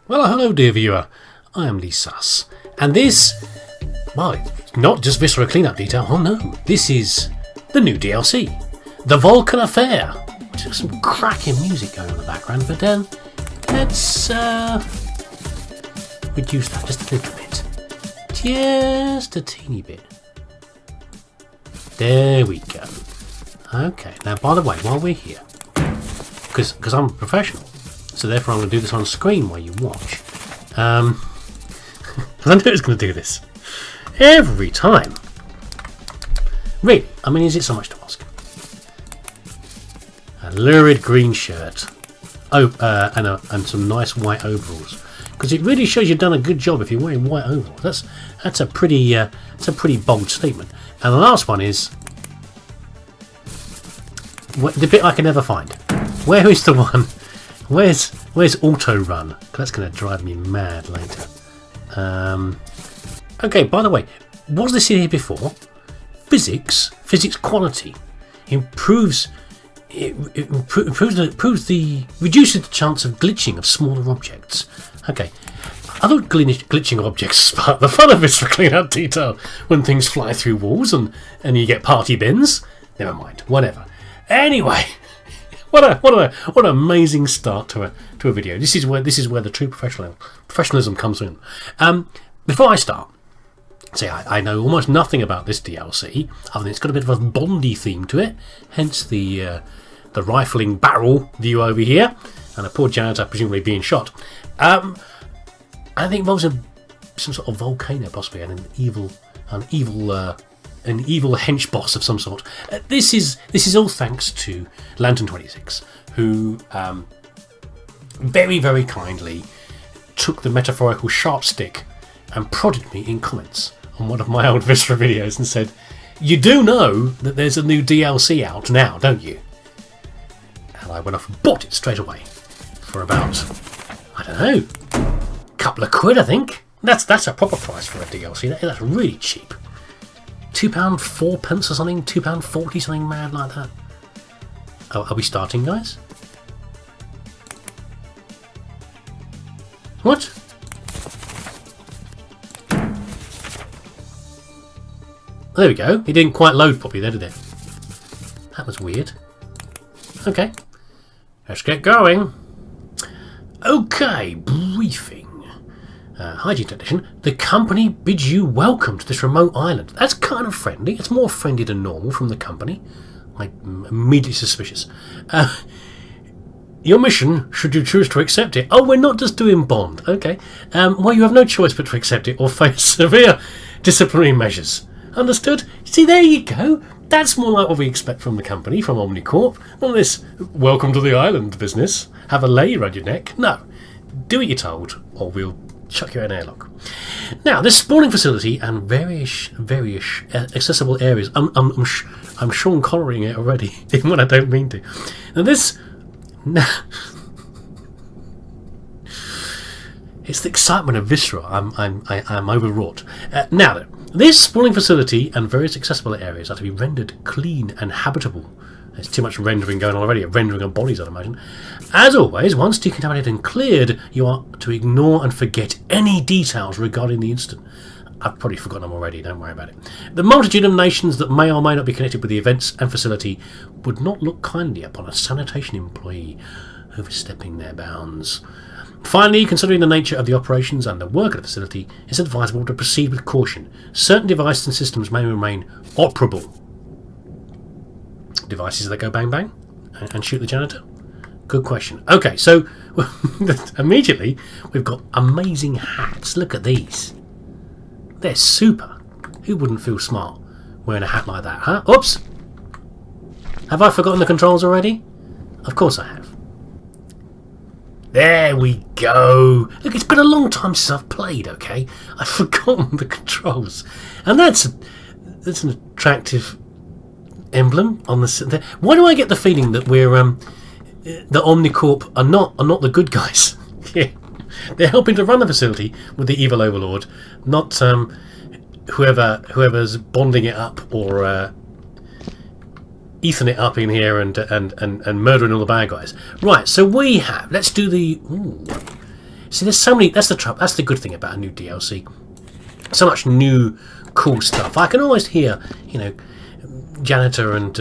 Well, hello dear viewer, I am leesusss, and this, well, it's not just Viscera Cleanup Detail, oh no, this is the new DLC, the Vulcan Affair, which has some cracking music going on in the background, but let's reduce that just a little bit, just a teeny bit. There we go. Okay, now by the way, while we're here, because I'm a professional, so therefore I'm going to do this on screen while you watch. I knew it was going to do this every time. Really, I mean, is it so much to ask? A lurid green shirt, and some nice white overalls, because it really shows you've done a good job if you're wearing white overalls. That's a pretty bold statement. And the last one is the bit I can never find. Where is the one? Where's auto run? That's going to drive me mad later. Okay, by the way, was this in here before? Physics quality improves. Reduces the chance of glitching of smaller objects. Okay, I thought glitching objects is part of the fun of Viscera Cleanup Detail when things fly through walls and you get party bins. Never mind, whatever. Anyway. What an amazing start to a video. This is where the true professionalism comes in. Before I start, see, I know almost nothing about this DLC other than it's got a bit of a Bondy theme to it. Hence the rifling barrel view over here, and a poor janitor presumably being shot. I think it involves some sort of volcano, possibly, and an evil hench boss of some sort. This is all thanks to Lantern26, who very, very kindly took the metaphorical sharp stick and prodded me in comments on one of my old Viscera videos and said, "You do know that there's a new DLC out now, don't you?" And I went off and bought it straight away for about, I don't know, a couple of quid, I think. That's a proper price for a DLC. That's really cheap. £2, 4 pence or something, £2.40, something mad like that. Oh, are we starting, guys? What? There we go. It didn't quite load properly there, did it? That was weird. Okay. Let's get going. Okay, briefing. Hygiene technician, the company bids you welcome to this remote island. That's kind of friendly. It's more friendly than normal from the company. I'm immediately suspicious. Your mission, should you choose to accept it. Oh, we're not just doing Bond. Okay. Well, you have no choice but to accept it or face severe disciplinary measures. Understood? See, there you go. That's more like what we expect from the company, from Omnicorp. Not this welcome to the island business. Have a layer around your neck. No. Do what you're told, or we'll chuck you in an airlock. Now, this spawning facility and various accessible areas. I'm Sean Connerying it already, even when I don't mean to. Now this, it's the excitement of Viscera. I'm overwrought. Now, this spawning facility and various accessible areas are to be rendered clean and habitable. There's too much rendering going on already, rendering of bodies, I'd imagine. As always, once decontaminated and cleared, you are to ignore and forget any details regarding the incident. I've probably forgotten them already, don't worry about it. The multitude of nations that may or may not be connected with the events and facility would not look kindly upon a sanitation employee overstepping their bounds. Finally, considering the nature of the operations and the work of the facility, it's advisable to proceed with caution. Certain devices and systems may remain operable. Devices that go bang bang and shoot the janitor? Good question. Okay, so immediately we've got amazing hats. Look at these. They're super. Who wouldn't feel smart wearing a hat like that, huh? Oops! Have I forgotten the controls already? Of course I have. There we go. Look, it's been a long time since I've played, okay? I've forgotten the controls. And that's an attractive emblem on the. Why do I get the feeling that we're the Omnicorp are not the good guys? Yeah, they're helping to run the facility with the evil overlord, not whoever's bonding it up or Ethan it up in here and murdering all the bad guys. Right, so we have. Let's do the. Ooh. See, there's so many. That's the trouble. That's the good thing about a new DLC. So much new, cool stuff. I can almost hear, you know, Janitor and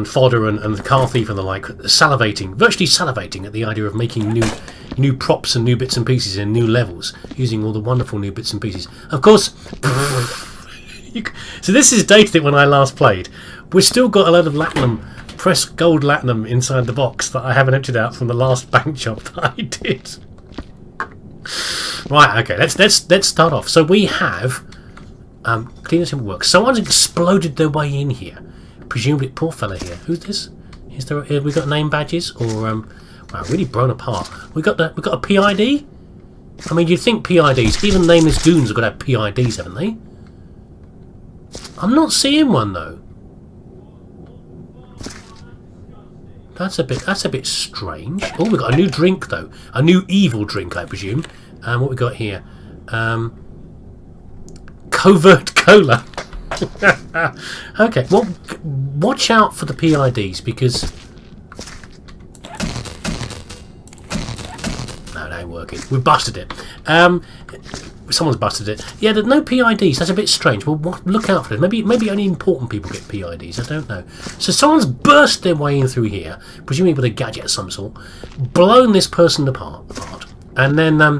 Fodder and the Car Thief and the like salivating, virtually salivating at the idea of making new props and new bits and pieces in new levels using all the wonderful new bits and pieces. Of course. So this is dated when I last played. We've still got a load of latinum, pressed gold latinum inside the box that I haven't emptied out from the last bank job that I did. Right, okay, let's start off. So we have clean and simple work. Someone's exploded their way in here. Presumably, poor fella here. Who's this? Is there? Have we got name badges or wow, really blown apart. We got a PID. I mean, you'd think PIDs, even nameless goons have got to have PIDs, haven't they? I'm not seeing one though. That's a bit strange. Oh, we've got a new drink though. A new evil drink, I presume. What we got here? Covert cola. Okay, well, watch out for the PIDs because no, they ain't working. We've busted it. Someone's busted it. Yeah, there's no PIDs. That's a bit strange. Well, look out for it. Maybe only important people get PIDs. I don't know. So someone's burst their way in through here, presumably with a gadget of some sort, blown this person apart, and then I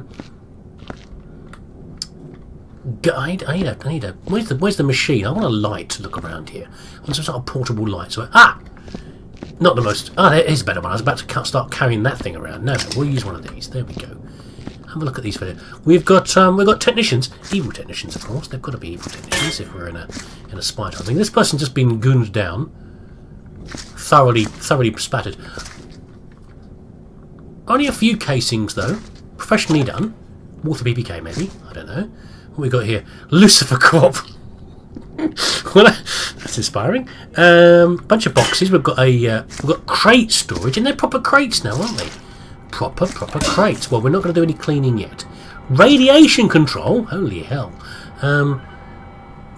need a. Where's the machine? I want a light to look around here. I want some sort of portable light. So not the most. There is a better one. I was about to start carrying that thing around. No, we'll use one of these. There we go. Have a look at these. We've got technicians, evil technicians, of course. They've got to be evil technicians if we're in a spy type thing. This person's just been gooned down, thoroughly spattered. Only a few casings though, professionally done. Water BPK maybe. I don't know. What we got here? Lucifer Crop. Well, that's inspiring. Bunch of boxes. We've got crate storage, and they're proper crates now, aren't they? Proper crates. Well, we're not going to do any cleaning yet. Radiation control. Holy hell.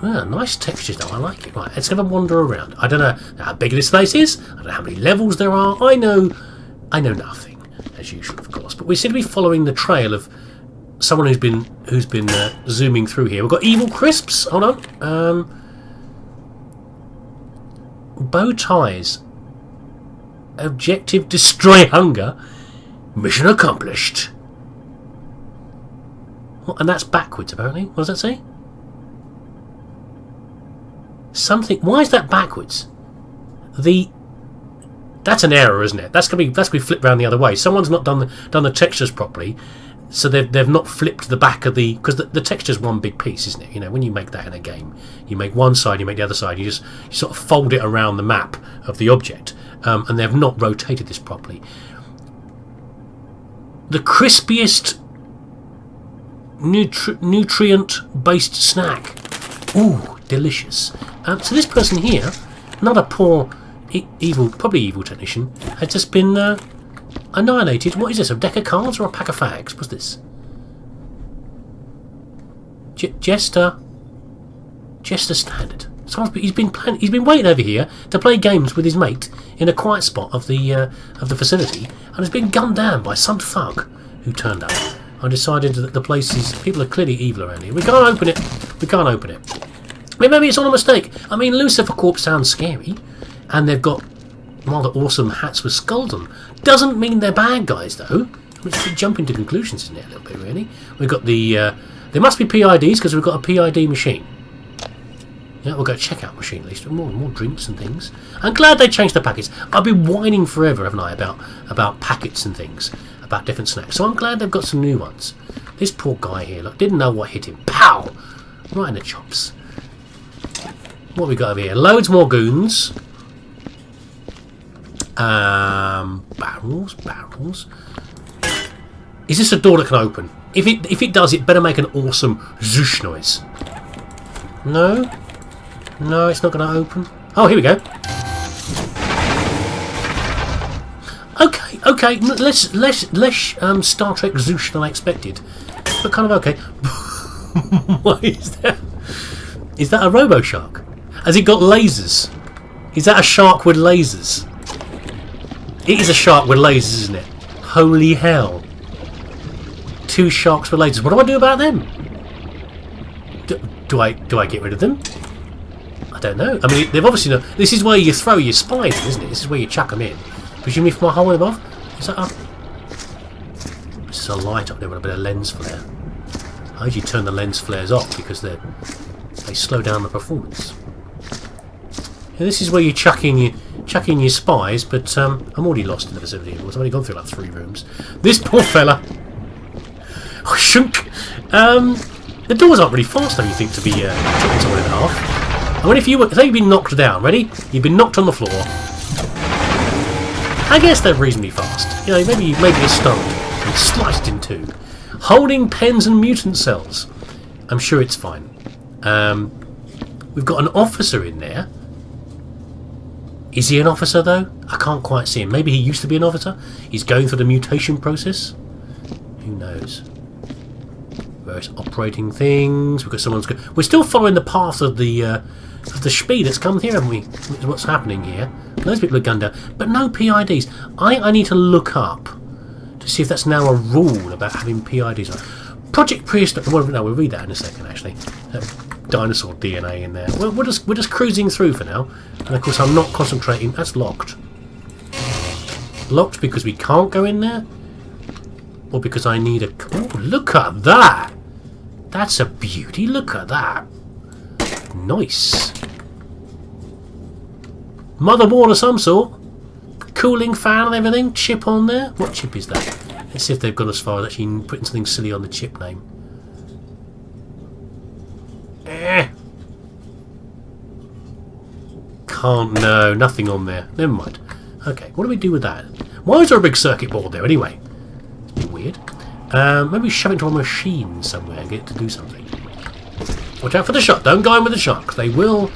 Nice textures though. I like it. Right, let's have a wander around. I don't know how big this place is. I don't know how many levels there are. I know nothing, as usual, of course. But we seem to be following the trail of someone who's been zooming through here. We've got evil crisps. Hold on. Bow ties. Objective: destroy hunger. Mission accomplished. What? And that's backwards, apparently. What does that say? Something. Why is that backwards? That's an error, isn't it? That's gonna be flipped round the other way. Someone's not done the textures properly, so they've not flipped the back of the, because the texture's one big piece, isn't it? You know, when you make that in a game, you make one side, you make the other side, you sort of fold it around the map of the object, and they've not rotated this properly. The crispiest nutrient-based snack. Ooh, delicious. So this person here, not a poor, probably evil technician, has just been annihilated. What is this? A deck of cards or a pack of fags? What's this? Jester Standard. He's been waiting over here to play games with his mate in a quiet spot of the facility, and has been gunned down by some thug who turned up. I decided that the place is, people are clearly evil around here. We can't open it. Maybe it's all a mistake. I mean, Lucifer Corp sounds scary, and they've got rather awesome hats with skulls on. Doesn't mean they're bad guys though. It's jumping to conclusions, isn't it? A little bit, really. We've got there must be PIDs because we've got a PID machine. Yeah, we've got a checkout machine at least. More drinks and things. I'm glad they changed the packets. I've been whining forever, haven't I, about packets and things, about different snacks. So I'm glad they've got some new ones. This poor guy here, look, didn't know what hit him. Pow! Right in the chops. What have we got over here? Loads more goons. Barrels. Is this a door that can open? If it does, it better make an awesome zoosh noise. No, it's not going to open. Oh, here we go. Okay. Less Star Trek zoosh than I expected, but kind of okay. What is that? Is that a robo shark? Has it got lasers? Is that a shark with lasers? It is a shark with lasers, isn't it? Holy hell! 2 sharks with lasers. What do I do about them? Do I get rid of them? I don't know. I mean, they've obviously not. This is where you throw your spies in, isn't it? This is where you chuck them in. Presumably from a hole above. Is that up? This is a light up there with a bit of lens flare. I usually turn the lens flares off because they slow down the performance. Yeah, this is where you chuck in your spies, but I'm already lost in the facility. I've only gone through like 3 rooms. This poor fella. Oh, shunk. The doors aren't really fast, don't you think, to be chopping someone in half? I mean, say you've been knocked down, ready? You've been knocked on the floor. I guess they're reasonably fast. You know, maybe you're stunned and sliced in 2. Holding pens and mutant cells. I'm sure it's fine. We've got an officer in there. Is he an officer, though? I can't quite see him. Maybe he used to be an officer? He's going through the mutation process? Who knows? Various operating things. We've got someone's. We're still following the path of the speed that's come here, haven't we? What's happening here? Those people are gunned down, but no PIDs. I need to look up to see if that's now a rule about having PIDs. Project Prehistoric. Well, no, we'll read that in a second. Actually, dinosaur DNA in there. We're just cruising through for now, and of course I'm not concentrating. That's locked. Locked because we can't go in there, or because I need a. Oh, look at that! That's a beauty. Look at that. Nice. Motherboard of some sort. Cooling fan and everything. Chip on there. What chip is that? Let's see if they've gone as far as actually putting something silly on the chip name. Can't. No, nothing on there. Never mind. Okay, what do we do with that? Why is there a big circuit board there anyway? It's a bit weird. Maybe shove it into a machine somewhere and get it to do something. Watch out for the shark. Don't go in with the sharks. They will.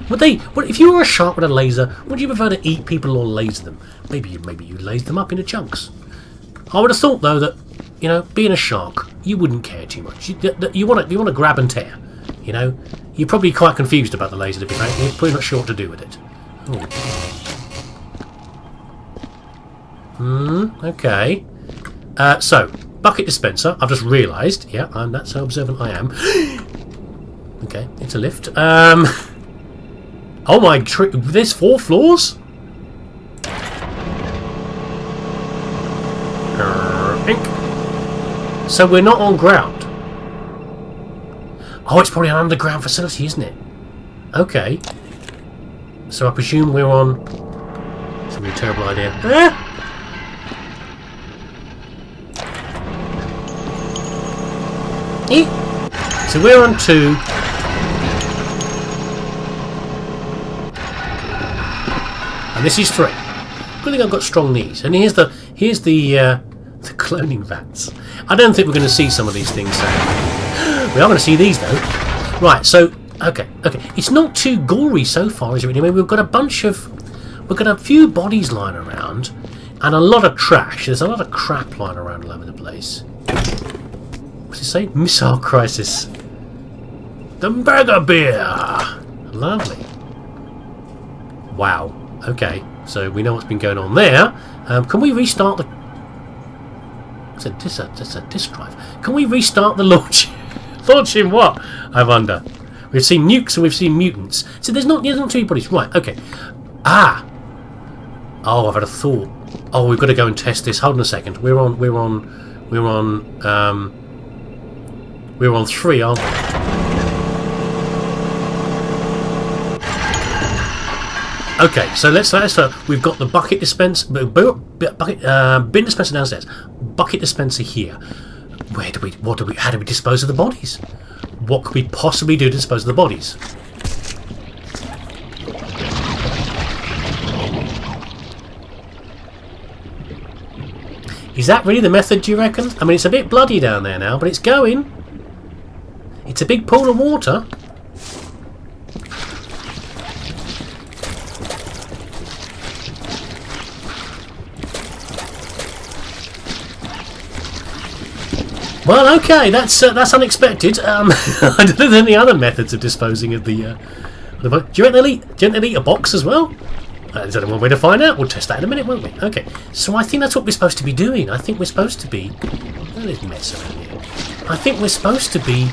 If you were a shark with a laser, would you prefer to eat people or laser them? Maybe you laser them up into chunks. I would have thought though that, you know, being a shark, you wouldn't care too much. You want to grab and tear. You know, you're probably quite confused about the laser to be frank. You're probably not sure what to do with it. Okay. So bucket dispenser. I've just realised. Yeah, that's how observant I am. Okay, it's a lift. Oh my! There's 4 floors. So we're not on ground. Oh, it's probably an underground facility, isn't it? Okay. So I presume we're on. It's gonna be a terrible idea. So we're on 2. And this is 3. Good thing I've got strong knees. And here's the cloning vats. I don't think we're going to see some of these things. We are going to see these though. Right. So okay. It's not too gory so far, is it? Anyway, we've got a few bodies lying around, and a lot of trash. There's a lot of crap lying around all over the place. What's it say? Missile crisis. The burger beer. Lovely. Wow. Okay, so we know what's been going on there. Can we restart the... That's a disk drive. Can we restart the launch? Launching what? I wonder. We've seen nukes and we've seen mutants. So there's not too many bodies. Right, okay. Oh, I've had a thought. Oh, we've got to go and test this. Hold on a second. We're on 3, aren't we? Okay, so let's we've got the bucket dispenser, bin dispenser downstairs, bucket dispenser here. How do we dispose of the bodies? What could we possibly do to dispose of the bodies? Is that really the method, do you reckon? I mean, it's a bit bloody down there now, but it's going. It's a big pool of water. Well, okay, that's unexpected. I don't know if there's any other methods of disposing of the boat. Do you reckon they'll eat a box as well? Is that one way to find out? We'll test that in a minute, won't we? Okay, so I think that's what we're supposed to be doing. I think we're supposed to be Look at this mess around here. I think we're supposed to be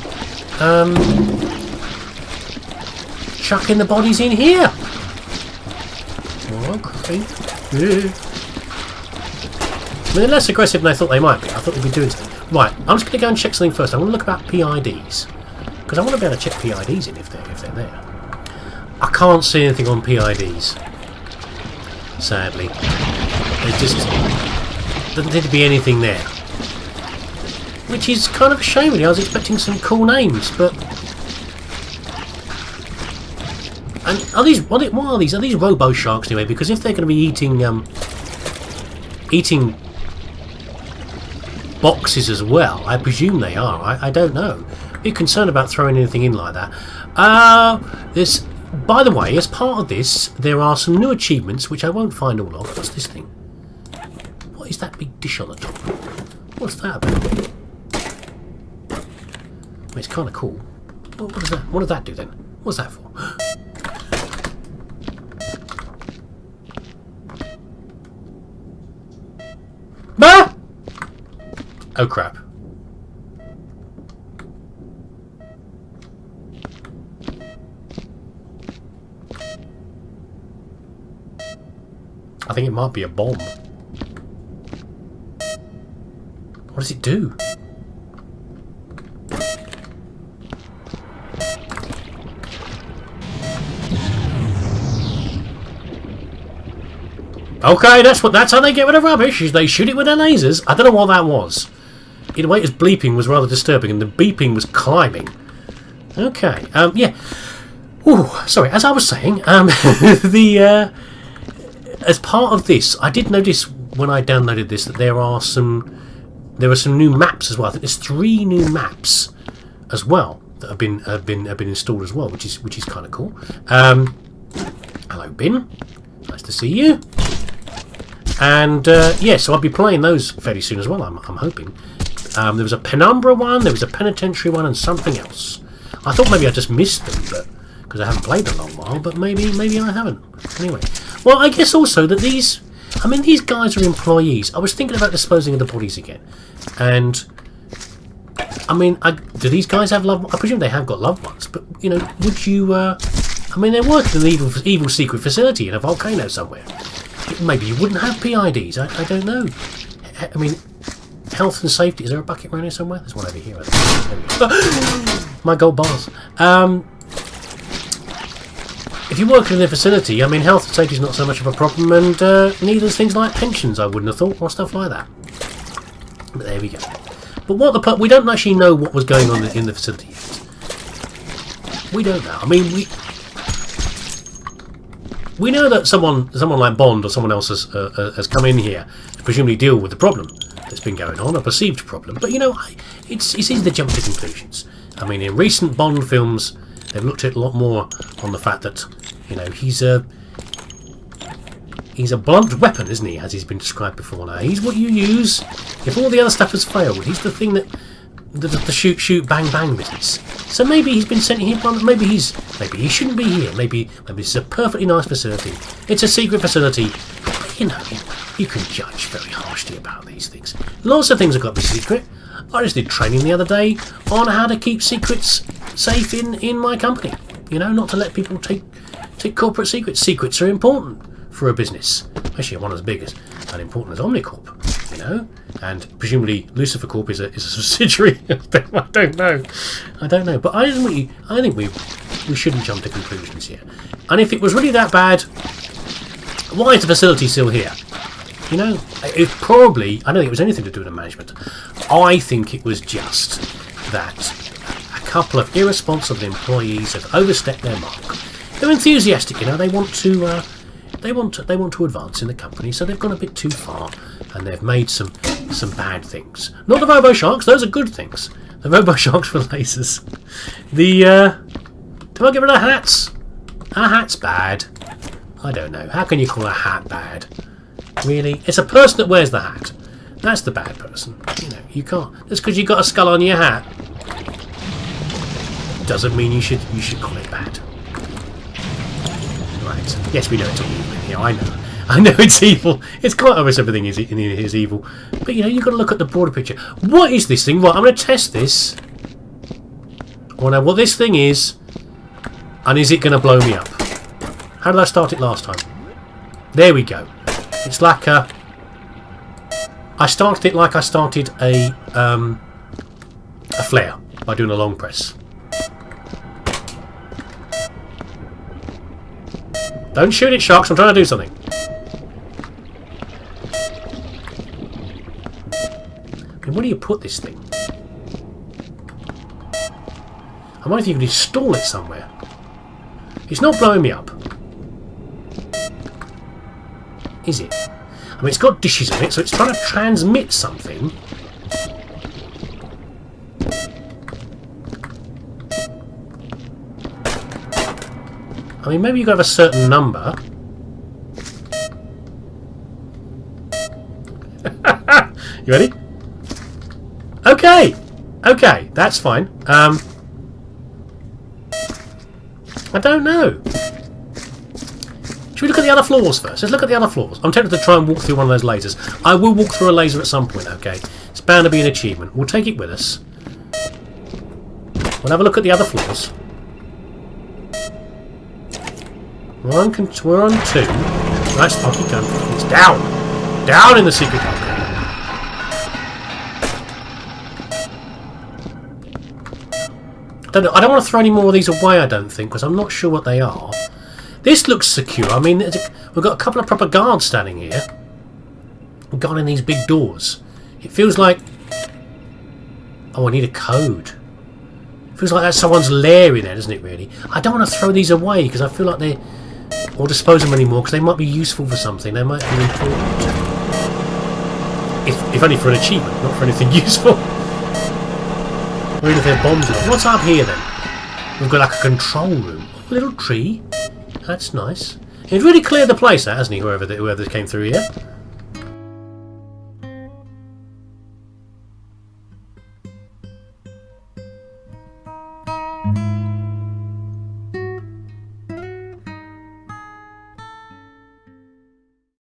chucking the bodies in here. Okay. Yeah. I mean, they're less aggressive than I thought they might be. I thought they'd be doing something. Right, I'm just going to go and check something first. I want to look about PIDs. Because I want to be able to check PIDs in if they're there. I can't see anything on PIDs. Sadly. There just doesn't seem to be anything there. Which is kind of a shame, really. I was expecting some cool names, but... And are these... What are these? Are these robo-sharks, anyway? Because if they're going to be eating boxes as well, I presume they are. I don't know. Be concerned about throwing anything in like that. By the way, as part of this, there are some new achievements which I won't find all of. What's this thing? What is that big dish on the top? What's that about? Well, it's kind of cool. What does that? What does that do then? What's that for? Ah! Oh crap. I think it might be a bomb. What does it do? Okay, that's how they get rid of rubbish. Is they shoot it with their lasers. I don't know what that was. In a way, its bleeping was rather disturbing, and the beeping was climbing. Okay, yeah. Ooh, sorry. As I was saying, as part of this, I did notice when I downloaded this that there are some new maps as well. I think there's 3 new maps as well that have been installed as well, which is kind of cool. Hello, Bin. Nice to see you. And yeah, so I'll be playing those fairly soon as well. I'm hoping. There was a Penumbra one, there was a Penitentiary one, and something else. I thought maybe I just missed them, but because I haven't played in a long while. But maybe I haven't. Anyway, well, I guess also that these guys are employees. I was thinking about disposing of the bodies again, and I mean, do these guys have loved? I presume they have got loved ones, but you know, would you? I mean, they're working in an evil secret facility in a volcano somewhere. Maybe you wouldn't have PIDs. I don't know. I mean, health and safety. Is there a bucket around here somewhere? There's one over here. My gold bars. If you're working in a facility, I mean, health and safety is not so much of a problem, and neither is things like pensions. I wouldn't have thought, or stuff like that. But there we go. But we don't actually know what was going on in the facility yet. We don't know. I mean, we know that someone like Bond or someone else has come in here to presumably deal with the problem that's been going on, a perceived problem. But you know, it's easy to jump to conclusions. I mean, in recent Bond films, they've looked at a lot more on the fact that, you know, he's a blunt weapon, isn't he? As he's been described before. Now, he's what you use if all the other stuff has failed. He's the thing that the shoot bang bang business. So maybe he's been sent here. Maybe he shouldn't be here. Maybe this is a perfectly nice facility. It's a secret facility. But, you know, you can judge very harshly about these things. Lots of things have got to be secret. I just did training the other day on how to keep secrets safe in my company. You know, not to let people take corporate secrets. Secrets are important for a business, especially one as big and important as Omnicorp. You know, and presumably Lucifer Corp is a subsidiary. I don't know. But I think we shouldn't jump to conclusions here. And if it was really that bad, why is the facility still here? You know, it probably, I don't think it was anything to do with the management. I think it was just that a couple of irresponsible employees have overstepped their mark. They're enthusiastic, you know. They want to advance in the company, so they've gone a bit too far, and they've made some bad things. Not the Robo Sharks; those are good things. The Robo Sharks were lasers. Do I get rid of hats? A hat's bad. I don't know. How can you call a hat bad? Really? It's a person that wears the hat. That's the bad person. You know, you can't. Just because you got a skull on your hat doesn't mean you should call it bad. Right. Yes, we know it's all evil in here. I know. I know it's evil. It's quite obvious everything is in here is evil. But, you know, you've got to look at the broader picture. What is this thing? Right, I'm going to test this. I want to know what this thing is. And is it going to blow me up? How did I start it last time? There we go. It's like a... I started it like I started a flare by doing a long press. Don't shoot it, sharks. I'm trying to do something. I mean, where do you put this thing? I wonder if you can install it somewhere. It's not blowing me up. Is it? I mean, it's got dishes on it, so it's trying to transmit something. I mean, maybe you have a certain number. You ready? Okay! Okay, that's fine. I don't know. Should we look at the other floors first? Let's look at the other floors. I'm tempted to try and walk through one of those lasers. I will walk through a laser at some point, okay? It's bound to be an achievement. We'll take it with us. We'll have a look at the other floors. We're on 2. Nice, I'll keep going. It's down! Down in the secret bunker. I don't want to throw any more of these away, I don't think, because I'm not sure what they are. This looks secure. I mean, we've got a couple of proper guards standing here. Guarding these big doors. It feels like... Oh, I need a code. It feels like that's someone's lair in there, doesn't it, really? I don't want to throw these away, because I feel like they're... Or dispose them anymore, because they might be useful for something. They might be important. If only for an achievement, not for anything useful. Or even if they're bombs. What's up here, then? We've got like a control room. Oh, a little tree. That's nice. He's really cleared the place out, hasn't he, whoever came through here.